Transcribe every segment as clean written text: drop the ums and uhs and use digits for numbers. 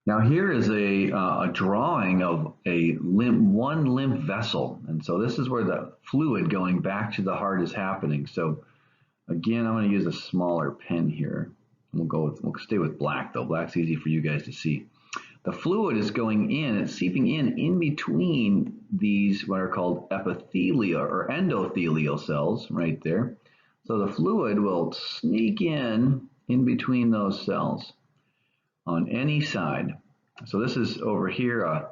Now here is a drawing of one lymph vessel, and so this is where the fluid going back to the heart is happening. So again, I'm going to use a smaller pen here. We'll stay with black though. Black's easy for you guys to see. The fluid is going in, it's seeping in between these what are called epithelial or endothelial cells right there. So the fluid will sneak in between those cells on any side. So this is over here,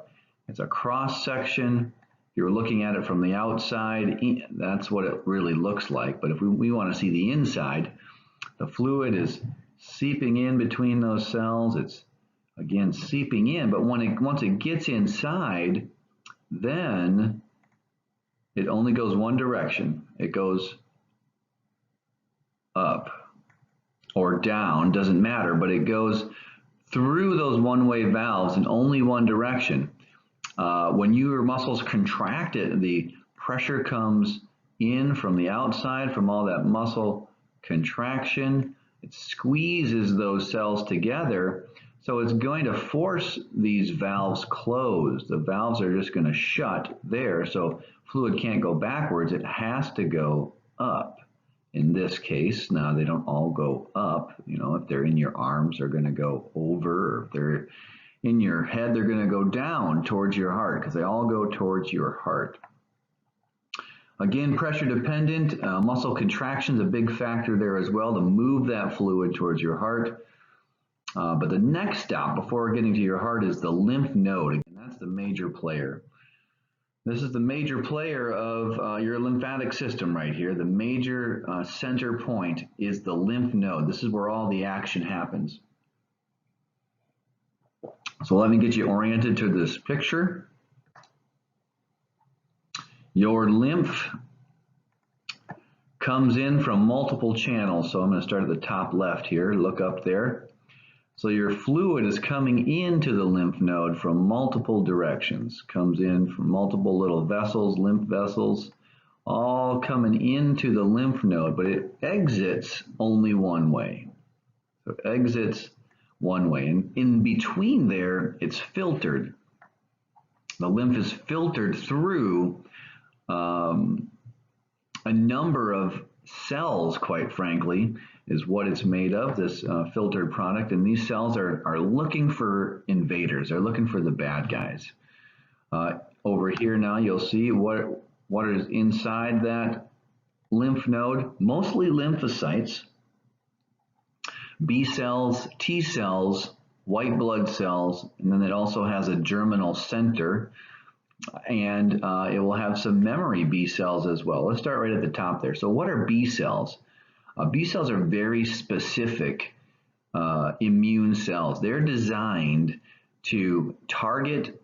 it's a cross section. If you're looking at it from the outside, that's what it really looks like. But if we want to see the inside, the fluid is seeping in between those cells. It's again seeping in, but once it gets inside, then it only goes one direction. It goes up or down, doesn't matter, but it goes through those one-way valves in only one direction. When your muscles contract, the pressure comes in from the outside from all that muscle contraction. It squeezes those cells together, so it's going to force these valves closed. The valves are just going to shut there, so fluid can't go backwards. It has to go up. In this case, now they don't all go up. You know, if they're in your arms, they're going to go over. Or if they're in your head, they're going to go down towards your heart because they all go towards your heart. Again, pressure dependent, muscle contraction is a big factor there as well to move that fluid towards your heart. But the next stop before getting to your heart is the lymph node, and that's the major player. This is the major player of your lymphatic system right here. The major center point is the lymph node. This is where all the action happens. So let me get you oriented to this picture. Your lymph comes in from multiple channels. So I'm going to start at the top left here. Look up there. So your fluid is coming into the lymph node from multiple directions. Comes in from multiple little vessels, lymph vessels, all coming into the lymph node, but it exits only one way. So it exits one way. And in between there, it's filtered. The lymph is filtered through a number of cells, quite frankly, is what it's made of, this filtered product. And these cells are looking for invaders. They're looking for the bad guys. Over here now, you'll see what is inside that lymph node. Mostly lymphocytes, B cells, T cells, white blood cells, and then it also has a germinal center. And it will have some memory B cells as well. Let's start right at the top there. So what are B cells? B cells are very specific immune cells. They're designed to target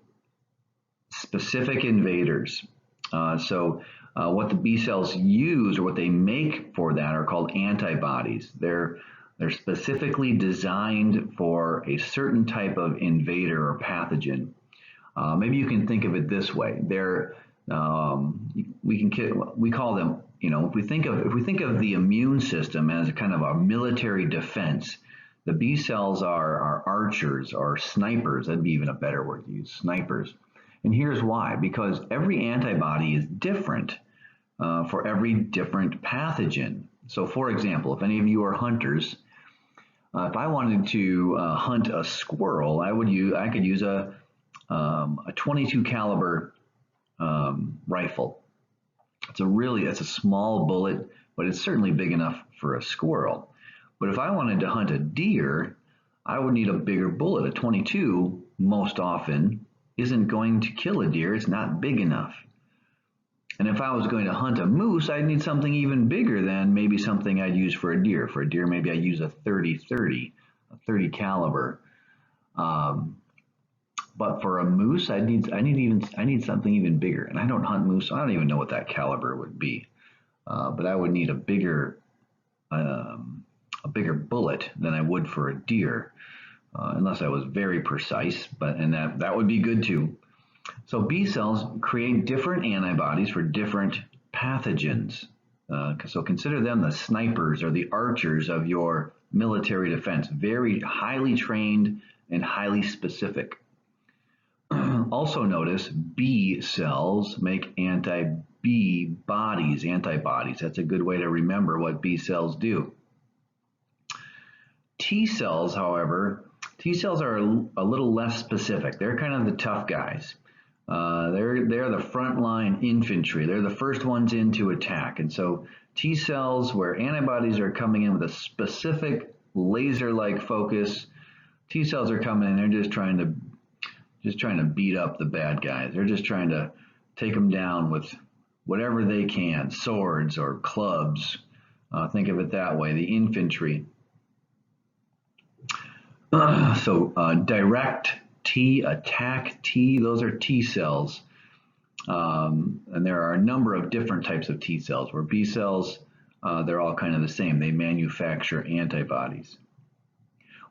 specific invaders. What the B cells use, or what they make for that, are called antibodies. They're specifically designed for a certain type of invader or pathogen. Maybe you can think of it this way. We call them, you know, if we think of the immune system as a kind of a military defense, the B cells are archers or snipers. That'd be even a better word to use, snipers. And here's why: because every antibody is different for every different pathogen. So, for example, if any of you are hunters, if I wanted to hunt a squirrel, I could use a 22 caliber rifle. It's a small bullet, but it's certainly big enough for a squirrel. But if I wanted to hunt a deer, I would need a bigger bullet. A 22 most often isn't going to kill a deer. It's not big enough. And if I was going to hunt a moose, I'd need something even bigger than maybe something I'd use for a deer. For a deer, maybe I'd use a 30 caliber. But for a moose, I need something even bigger. And I don't hunt moose, so I don't even know what that caliber would be. But I would need a bigger bullet than I would for a deer, unless I was very precise. And that would be good too. So B cells create different antibodies for different pathogens. So consider them the snipers or the archers of your military defense. Very highly trained and highly specific. Also notice B cells make anti-B bodies, antibodies. That's a good way to remember what B cells do. T cells, however, T cells are a little less specific. They're kind of the tough guys. They're the frontline infantry. They're the first ones in to attack. And so T cells, where antibodies are coming in with a specific laser-like focus, T cells are coming in. They're just trying to beat up the bad guys. They're just trying to take them down with whatever they can, swords or clubs. Think of it that way, the infantry. Direct T, attack T, those are T cells. And there are a number of different types of T cells, where B cells, they're all kind of the same. They manufacture antibodies.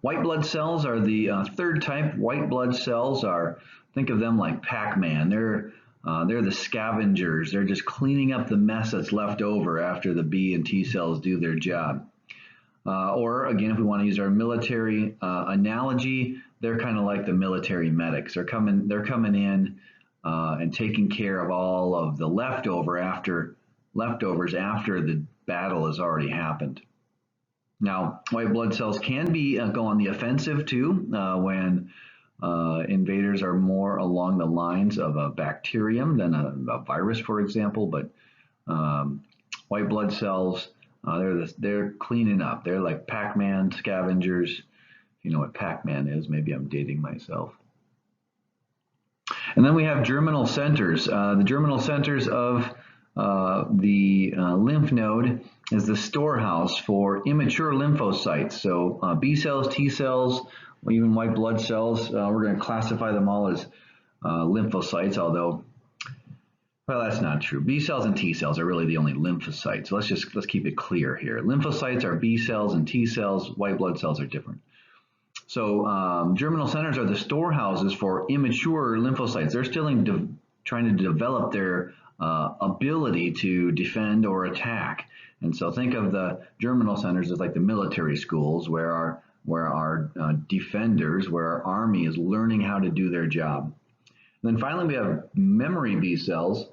White blood cells are the third type. White blood cells are, think of them like Pac-Man. They're the scavengers. They're just cleaning up the mess that's left over after the B and T cells do their job. Or again, if we want to use our military analogy, they're kind of like the military medics. They're coming in and taking care of all of the leftovers after the battle has already happened. Now, white blood cells can be go on the offensive too when invaders are more along the lines of a bacterium than a virus, for example. But white blood cells, they're cleaning up. They're like Pac-Man scavengers. If you know what Pac-Man is, maybe I'm dating myself. And then we have germinal centers. The germinal centers of the lymph node is the storehouse for immature lymphocytes. So B cells, T cells, even white blood cells, we're going to classify them all as lymphocytes, although, well, that's not true. B cells and T cells are really the only lymphocytes. So let's keep it clear here. Lymphocytes are B cells and T cells. White blood cells are different. So germinal centers are the storehouses for immature lymphocytes. They're still trying to develop their ability to defend or attack. And so think of the germinal centers as like the military schools where our defenders, where our army is learning how to do their job. And then finally, we have memory B cells.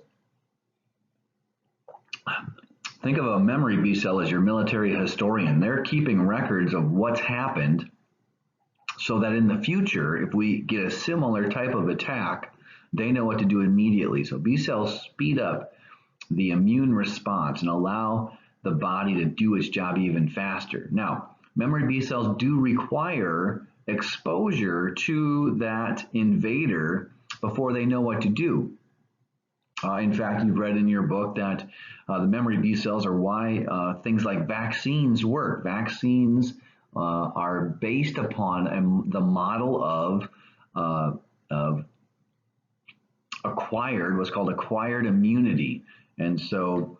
Think of a memory B cell as your military historian. They're keeping records of what's happened so that in the future, if we get a similar type of attack, they know what to do immediately. So B cells speed up the immune response and allow the body to do its job even faster. Now, memory B cells do require exposure to that invader before they know what to do. In fact, you've read in your book that the memory B cells are why things like vaccines work. Vaccines are based upon the model of what's called acquired immunity. And so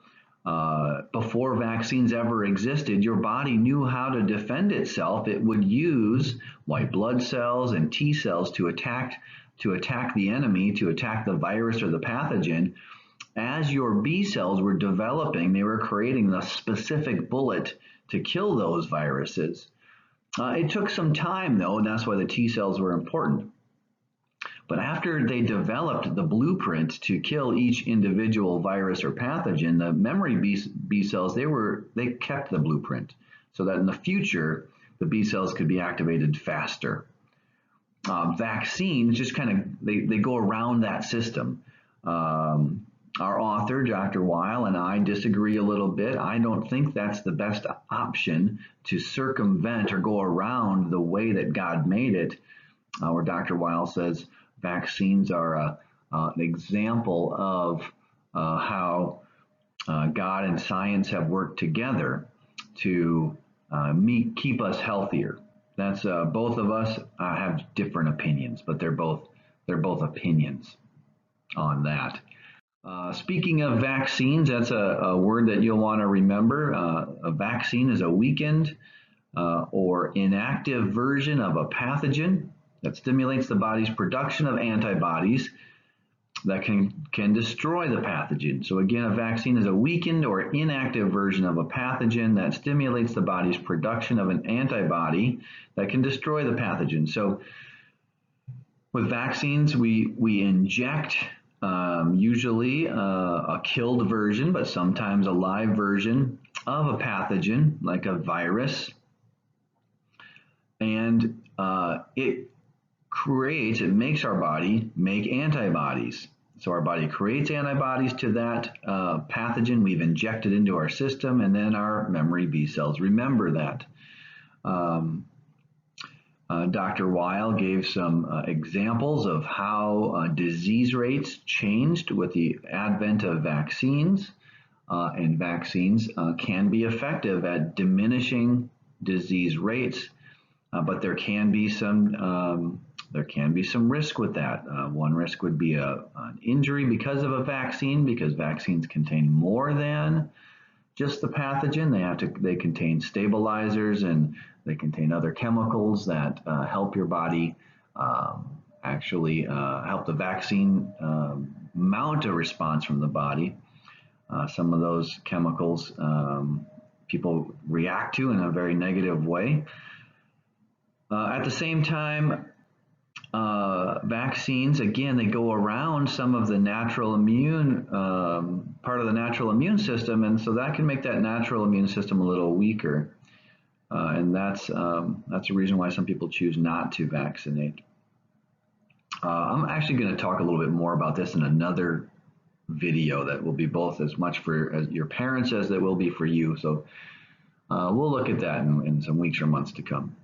before vaccines ever existed, your body knew how to defend itself. It would use white blood cells and T cells to attack the enemy, to attack the virus or the pathogen. As your B cells were developing, they were creating the specific bullet to kill those viruses. It took some time, though, and that's why the T cells were important. But after they developed the blueprint to kill each individual virus or pathogen, the memory B cells, they kept the blueprint so that in the future, the B cells could be activated faster. Vaccines just kind of, they go around that system. Our author, Dr. Weil, and I disagree a little bit. I don't think that's the best option to circumvent or go around the way that God made it, where Dr. Weil says vaccines are an example of how God and science have worked together to keep us healthier. That's both of us have different opinions, but they're both opinions on that. Speaking of vaccines, that's a word that you'll want to remember. A vaccine is a weakened or inactive version of a pathogen that stimulates the body's production of antibodies that can destroy the pathogen. So again, a vaccine is a weakened or inactive version of a pathogen that stimulates the body's production of an antibody that can destroy the pathogen. So With vaccines, we inject usually a killed version, but sometimes a live version of a pathogen like a virus, and it makes our body make antibodies. So our body creates antibodies to that pathogen we've injected into our system, and then our memory B cells remember that. Dr. Weil gave some examples of how disease rates changed with the advent of vaccines, and vaccines can be effective at diminishing disease rates, but there can be some risk with that. One risk would be an injury because of a vaccine, because vaccines contain more than just the pathogen. They contain stabilizers, and they contain other chemicals that help your body actually help the vaccine mount a response from the body. Some of those chemicals people react to in a very negative way. At the same time, vaccines, again, they go around some of the natural immune, part of the natural immune system, and so that can make that natural immune system a little weaker. And that's a reason why some people choose not to vaccinate. I'm actually going to talk a little bit more about this in another video that will be both as much for your parents as it will be for you. So we'll look at that in some weeks or months to come.